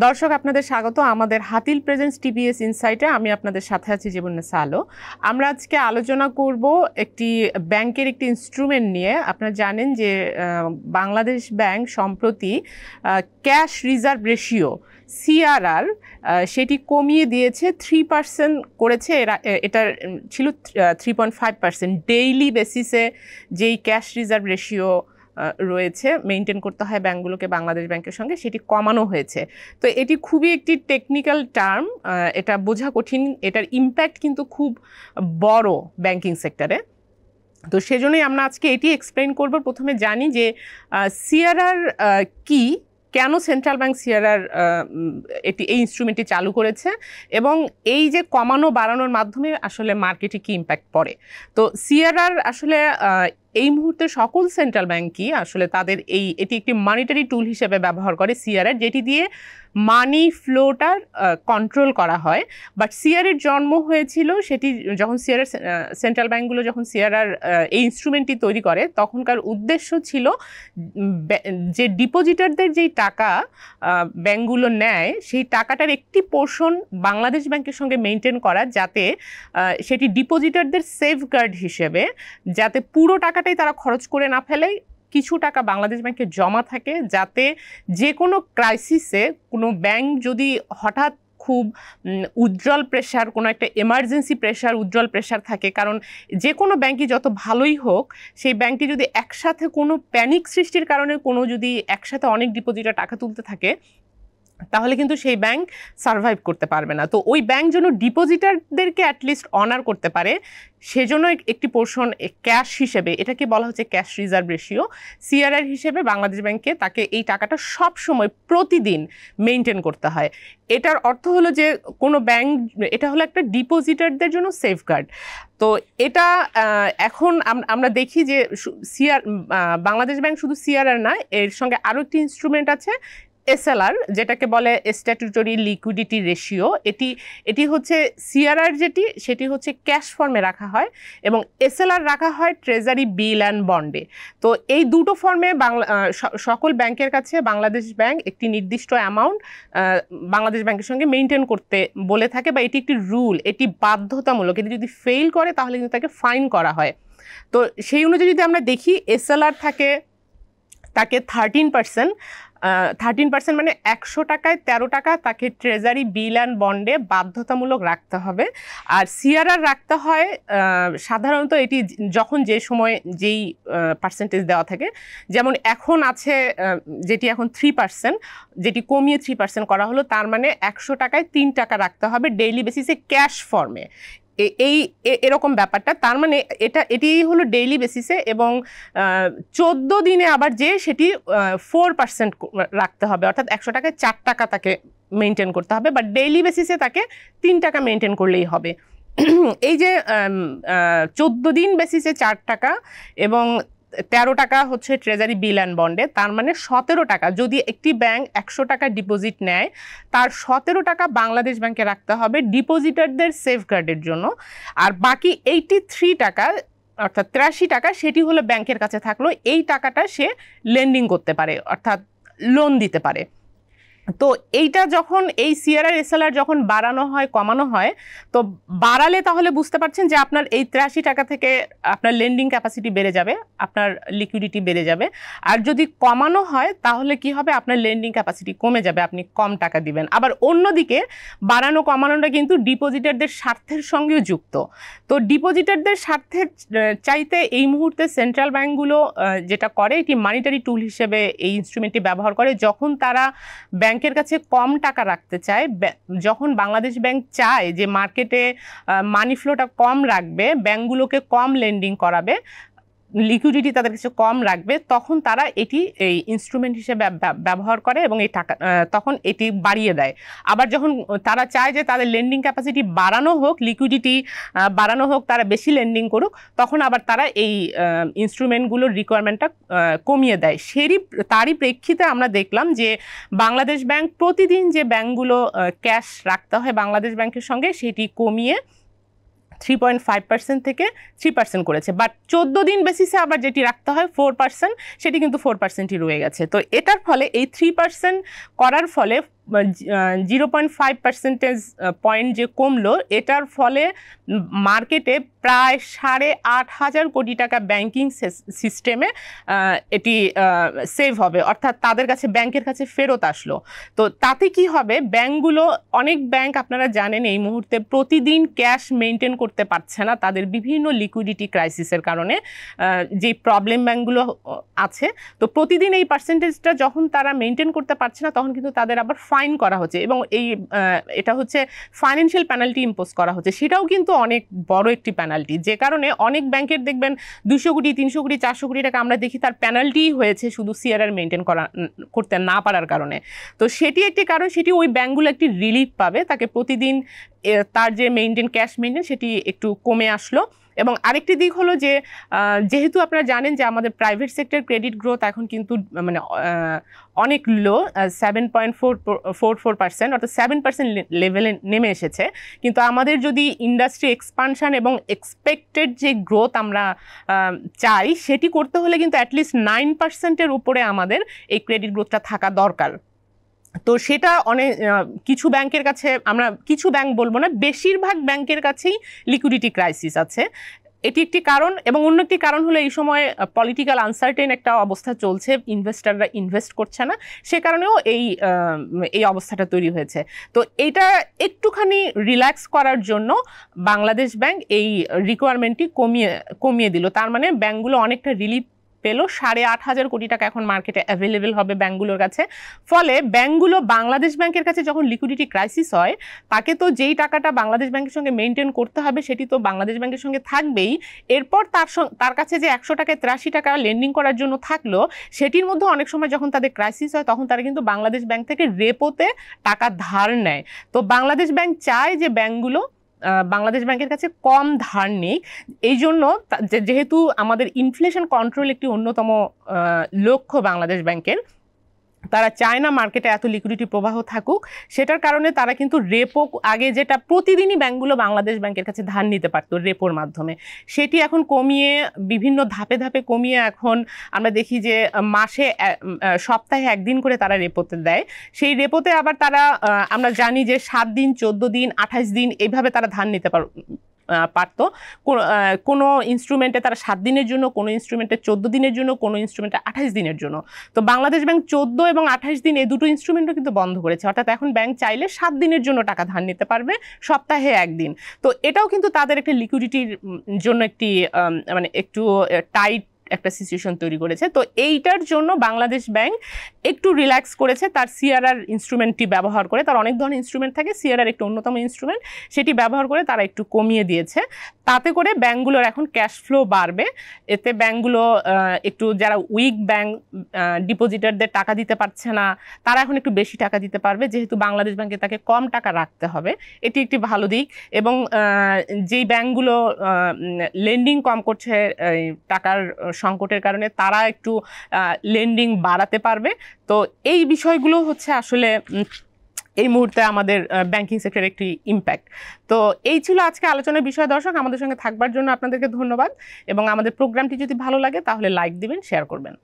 দর্শক আপনাদের স্বাগত আমাদের হাতিল প্রেজেন্স টিবিএস ইনসাইটে। আমি আপনাদের সাথে আছি জীবন্নেসা আলো। আমরা আজকে আলোচনা করব একটি ব্যাংকের একটি ইনস্ট্রুমেন্ট নিয়ে। আপনারা জানেন যে বাংলাদেশ ব্যাংক সম্প্রতি ক্যাশ রিজার্ভ রেশিও সিআরআর সেটি কমিয়ে দিয়েছে, 3% করেছে। এটা ছিল 3.5%। ডেইলি বেসিসে যেই ক্যাশ রিজার্ভ রেশিও রয়েছে মেনটেন করতে হয় ব্যাংকগুলোকে বাংলাদেশ ব্যাংকের সঙ্গে, সেটি কমানো হয়েছে। তো এটি খুবই একটি টেকনিক্যাল টার্ম, এটা বোঝা কঠিন, এটার ইম্প্যাক্ট কিন্তু খুব বড় ব্যাংকিং সেক্টরে। তো সেজন্যই আমরা আজকে এটি এক্সপ্লেন করব। প্রথমে জানি যে সিআরআর কি, কেন সেন্ট্রাল ব্যাংক সিআরআর এই ইনস্ট্রুমেন্টটি চালু করেছে এবং এই যে কমানো বাড়ানোর মাধ্যমে আসলে মার্কেটে কি ইম্প্যাক্ট পড়ে। তো সিআরআর আসলে এই মুহূর্তে সকল সেন্ট্রাল ব্যাংকই আসলে তাদের এটি একটি মনিটারি টুল হিসেবে ব্যবহার করে সিআরআর, যেটি দিয়ে মানি ফ্লোটার কন্ট্রোল করা হয়। বাট সিআরআর জন্ম হয়েছিল সেটি যখন সেন্ট্রাল ব্যাংকগুলো যখন সিআরআর এই ইনস্ট্রুমেন্টটি তৈরি করে, তখনকার উদ্দেশ্য ছিল যে ডিপোজিটারদের যেই টাকা ব্যাংকগুলো নেয় সেই টাকাটার একটি পোর্শন বাংলাদেশ ব্যাংকের সঙ্গে মেনটেন করা, যাতে সেটি ডিপোজিটারদের সেফগার্ড হিসেবে, যাতে পুরো টাকাটাই তারা খরচ করে না ফেলে, কিছু টাকা বাংলাদেশ ব্যাংকে জমা থাকে, যাতে যে কোনো ক্রাইসিসে কোনো ব্যাংক যদি হঠাৎ খুব উজ্জ্বল প্রেশার, কোনো একটা এমার্জেন্সি প্রেশার, উজ্জ্বল প্রেশার থাকে, কারণ যে কোনো ব্যাংকই যত ভালোই হোক, সেই ব্যাংকটি যদি একসাথে কোনো প্যানিক সৃষ্টির কারণে কোনো যদি একসাথে অনেক ডিপোজিটার টাকা তুলতে থাকে, তাহলে কিন্তু সেই ব্যাংক সার্ভাইভ করতে পারবে না। তো ওই ব্যাংক যেন ডিপোজিটারদেরকে অ্যাটলিস্ট অনার করতে পারে, সেজন্য একটি পোর্শন ক্যাশ হিসেবে, এটাকে বলা হচ্ছে ক্যাশ রিজার্ভ রেশিও, সিআরআর হিসেবে বাংলাদেশ ব্যাংকে তাকে এই টাকাটা সব সময় প্রতিদিন মেনটেন করতে হয়। এটার অর্থ হলো যে কোনো ব্যাংক, এটা হলো একটা ডিপোজিটারদের জন্য সেফগার্ড। তো এটা এখন আমরা দেখি যে বাংলাদেশ ব্যাংক শুধু সিআরআর না, এর সঙ্গে আরও একটি ইনস্ট্রুমেন্ট আছে এসএলআর, যেটাকে বলে স্ট্যাটুটরি লিকুইডিটি রেশিও। এটি হচ্ছে সিআরআর সেটি হচ্ছে ক্যাশ ফর্মে রাখা হয় এবং এসএলআর রাখা হয় ট্রেজারি বিল অ্যান্ড বন্ডে। তো এই দুটো ফর্মে সকল ব্যাংকের কাছে বাংলাদেশ ব্যাংক একটি নির্দিষ্ট অ্যামাউন্ট বাংলাদেশ ব্যাংকের সঙ্গে মেনটেন করতে বলে থাকে, বা এটি একটি রুল, এটি বাধ্যতামূলক। এটি যদি ফেল করে তাহলে কিন্তু তাকে ফাইন করা হয়। তো সেই অনুযায়ী যদি আমরা দেখি, এসএলআর তাকে 13%, মানে 100 টাকায় 13 টাকা তাকে ট্রেজারি বিল অ্যান্ড বন্ডে বাধ্যতামূলক রাখতে হবে। আর সিআরআর রাখতে হয় সাধারণত এটি যখন যে সময় যেই পার্সেন্টেজ দেওয়া থাকে, যেমন এখন আছে যেটি এখন 3%, যেটি কমিয়ে 3% করা হলো, তার মানে 100 টাকায় 3 টাকা রাখতে হবে ডেইলি বেসিসে ক্যাশ ফর্মে। এরকম ব্যাপারটা, তার মানে এটি হলো ডেইলি বেসিসে, এবং 14 দিনে আবার যে সেটি 4% রাখতে হবে, অর্থাৎ 100 টাকায় 4 টাকা তাকে মেনটেন করতে হবে, বা ডেইলি বেসিসে তাকে 3 টাকা মেনটেন করলেই হবে। এই যে 14 দিন বেসিসে 4 টাকা এবং 13 টাকা হচ্ছে ট্রেজারি বিল অ্যান্ড বন্ডে, তার মানে 17 টাকা। যদি একটি ব্যাংক 100 টাকা ডিপোজিট নেয়, তার 17 টাকা বাংলাদেশ ব্যাংকে রাখতে হবে ডিপোজিটারদের সেফগার্ডের জন্য, আর বাকি 83 টাকা অর্থাৎ 83 টাকা সেটি হলো ব্যাংকের কাছে থাকলো। এই টাকাটা সে লেন্ডিং করতে পারে, অর্থাৎ লোন দিতে পারে। তো এইটা যখন এই সিআরআর এসএলআর যখন বাড়ানো হয়, কমানো হয়, তো বাড়ালে তাহলে বুঝতে পারছেন যে আপনার এই 83 টাকা থেকে আপনার লেন্ডিং ক্যাপাসিটি বেড়ে যাবে, আপনার লিকুইডিটি বেড়ে যাবে। আর যদি কমানো হয় তাহলে কি হবে, আপনার লেন্ডিং ক্যাপাসিটি কমে যাবে, আপনি কম টাকা দিবেন। আবার অন্যদিকে বাড়ানো কমানোটা কিন্তু ডিপোজিটারদের স্বার্থের সঙ্গেও যুক্ত। তো ডিপোজিটারদের স্বার্থের চাইতে এই মুহূর্তে সেন্ট্রাল ব্যাংকগুলো যেটা করে, এটি মনিটারি টুল হিসেবে এই ইনস্ট্রুমেন্টটি ব্যবহার করে। যখন তারা ব্যাংকের কাছে কম টাকা রাখতে চায়, যখন বাংলাদেশ ব্যাংক চায় যে মার্কেটে মানি ফ্লোটা কম রাখবে, ব্যাংকগুলোকে কম লেন্ডিং করাবে, লিকুইডিটি তাদের কাছে কম রাখবে, তখন তারা এটি এই ইনস্ট্রুমেন্ট হিসেবে ব্যবহার করে এবং এই টাকা তখন এটি বাড়িয়ে দেয়। আবার যখন তারা চায় যে তাদের লেন্ডিং ক্যাপাসিটি বাড়ানো হোক, লিকুইডিটি বাড়ানো হোক, তারা বেশি লেন্ডিং করুক, তখন আবার তারা এই ইনস্ট্রুমেন্টগুলোর রিকোয়ারমেন্টটা কমিয়ে দেয়। তারই প্রেক্ষিতে আমরা দেখলাম যে বাংলাদেশ ব্যাংক প্রতিদিন যে ব্যাংকগুলো ক্যাশ রাখতে হয় বাংলাদেশ ব্যাংকের সঙ্গে, সেটি কমিয়ে 3.5% থেকে 3% করেছে। বাট 14 দিন বেসিসে আবার যেটি রাখতে হয় 4%, সেটি কিন্তু 4%ই রয়ে গেছে। তো এটার ফলে এই 3% করার ফলে 0.5% পয়েন্ট যে কমলো, এটার ফলে মার্কেটে প্রায় 8,500 কোটি টাকা ব্যাংকিং সিস্টেমে এটি সেভ হবে, অর্থাৎ তাদের কাছে ব্যাংকের কাছে ফেরত আসলো। তো তাতে কি হবে, ব্যাংকগুলো, অনেক ব্যাংক আপনারা জানেন এই মুহূর্তে প্রতিদিন ক্যাশ মেনটেন করতে পারছে না তাদের বিভিন্ন লিকুইডিটি ক্রাইসিসের কারণে, যে প্রবলেম ব্যাংকগুলো আছে। তো প্রতিদিন এই পার্সেন্টেজটা যখন তারা মেনটেন করতে পারছে না, তখন কিন্তু তাদের আবার ফাইন করা হচ্ছে, এবং এটা হচ্ছে ফাইন্যান্সিয়াল পেনাল্টি ইম্পোজ করা হচ্ছে। সেটাও কিন্তু অনেক বড় একটি পেনাল্টি, যে কারণে অনেক ব্যাংকের দেখবেন 200 কোটি 300 কোটি 400 কোটি টাকা আমরা দেখি তার পেনাল্টি হয়েছে শুধু সিআরআর মেনটেন করতে না পারার কারণে। তো সেটি একটি কারণ, সেটি ওই ব্যাংকগুলো একটি রিলিফ পাবে, তাকে প্রতিদিন তার যে ক্যাশ মেনটেন সেটি একটু কমে আসলো। এবং আরেকটি দিক হলো যে যেহেতু আপনারা জানেন যে আমাদের প্রাইভেট সেক্টর ক্রেডিট গ্রোথ এখন কিন্তু অনেক লো, 7.44%, অর্থাৎ 7% লেভেলে নেমে এসেছে। কিন্তু আমাদের যদি ইন্ডাস্ট্রি এক্সপানশন এবং এক্সপেক্টেড যে গ্রোথ আমরা চাই, সেটি করতে হলে কিন্তু অ্যাটলিস্ট 9%-এর উপরে আমাদের এই ক্রেডিট গ্রোথটা থাকা দরকার। তো সেটা কিছু ব্যাংকের কাছে, আমরা কিছু ব্যাংক বলবো না, বেশিরভাগ ব্যাংকের কাছেই লিকুইডিটি ক্রাইসিস আছে। এটি একটি কারণ, এবং অন্য একটি কারণ হলো এই সময় পলিটিক্যাল আনসার্টেন একটা অবস্থা চলছে, ইনভেস্টাররা ইনভেস্ট করছে না, সে কারণেও এই অবস্থাটা তৈরি হয়েছে। তো এটা একটুখানি রিল্যাক্স করার জন্য বাংলাদেশ ব্যাংক এই রিকোয়ারমেন্টটি কমিয়ে দিল। তার মানে ব্যাংকগুলো অনেকটা রিলিফ পেলো, 8,500 কোটি টাকা এখন মার্কেটে অ্যাভেলেবেল হবে ব্যাংকগুলোর কাছে। ফলে ব্যাংকগুলো বাংলাদেশ ব্যাংকের কাছে যখন লিকুইডিটি ক্রাইসিস হয়, তাকে তো যেই টাকাটা বাংলাদেশ ব্যাংকের সঙ্গে মেনটেন করতে হবে সেটি তো বাংলাদেশ ব্যাংকের সঙ্গে থাকবেই। এরপর তার কাছে যে 100 টাকায় 83 টাকা লেন্ডিং করার জন্য থাকলো, সেটির মধ্যে অনেক সময় যখন তাদের ক্রাইসিস হয়, তখন তারা কিন্তু বাংলাদেশ ব্যাংক থেকে রেপোতে টাকা ধার নেয়। তো বাংলাদেশ ব্যাংক চায় যে ব্যাংকগুলো বাংলাদেশ ব্যাংকের কাছে কম ধার নেই। এই জন্য যেহেতু আমাদের ইনফ্লেশন কন্ট্রোল একটি অন্যতম লক্ষ্য বাংলাদেশ ব্যাংকের, তারা চায় না মার্কেটে এত লিকুইডিটি প্রবাহ থাকুক। সেটার কারণে তারা কিন্তু রেপো, আগে যেটা প্রতিদিনই ব্যাংকগুলো বাংলাদেশ ব্যাংকের কাছে ধার নিতে পারতো রেপোর মাধ্যমে, সেটি এখন কমিয়ে বিভিন্ন ধাপে ধাপে কমিয়ে এখন আমরা দেখি যে সপ্তাহে 1 দিন করে তারা রেপোতে দেয়। সেই রেপোতে আবার তারা, আমরা জানি যে 7 দিন 14 দিন 28 দিন এইভাবে তারা ধার নিতে পারতো। কোনো ইনস্ট্রুমেন্টে তারা 7 দিনের জন্য, কোনো ইনস্ট্রুমেন্টে 14 দিনের জন্য, কোনো ইনস্ট্রুমেন্টে 28 দিনের জন্য। তো বাংলাদেশ ব্যাংক 14 এবং 28 দিন এই দুটো ইনস্ট্রুমেন্টও কিন্তু বন্ধ করেছে, অর্থাৎ এখন ব্যাংক চাইলে 7 দিনের জন্য টাকা ধার নিতে পারবে, সপ্তাহে 1 দিন। তো এটাও কিন্তু তাদের একটা লিকুইডিটির জন্য একটি একটু টাইট একটা সিচুয়েশন তৈরি করেছে। তো এইটার জন্য বাংলাদেশ ব্যাংক একটু রিল্যাক্স করেছে তার সিআরআর ইনস্ট্রুমেন্টটি ব্যবহার করে। তার অনেক ধরনের ইনস্ট্রুমেন্ট থাকে, সিআরআর একটু অন্যতম ইনস্ট্রুমেন্ট, সেটি ব্যবহার করে তারা একটু কমিয়ে দিয়েছে। তাতে করে ব্যাংকগুলোর এখন ক্যাশ ফ্লো বাড়বে। এতে ব্যাংকগুলো একটু, যারা উইক ব্যাংক, ডিপোজিটারদের টাকা দিতে পারছে না, তারা এখন একটু বেশি টাকা দিতে পারবে, যেহেতু বাংলাদেশ ব্যাংকে তাকে কম টাকা রাখতে হবে। এটি একটি ভালো দিক। এবং যেই ব্যাংকগুলো লেন্ডিং কম করছে টাকার সংকটের কারণে, তারা একটু লেন্ডিং বাড়াতে পারবে। তো এই বিষয়গুলো হচ্ছে আসলে এই মুহূর্তে আমাদের ব্যাংকিং সেক্টরের একটি ইম্প্যাক্ট। তো এই ছিল আজকে আলোচনার বিষয়। দর্শক, আমাদের সঙ্গে থাকবার জন্য আপনাদেরকে ধন্যবাদ, এবং আমাদের প্রোগ্রামটি যদি ভালো লাগে তাহলে লাইক দিবেন, শেয়ার করবেন।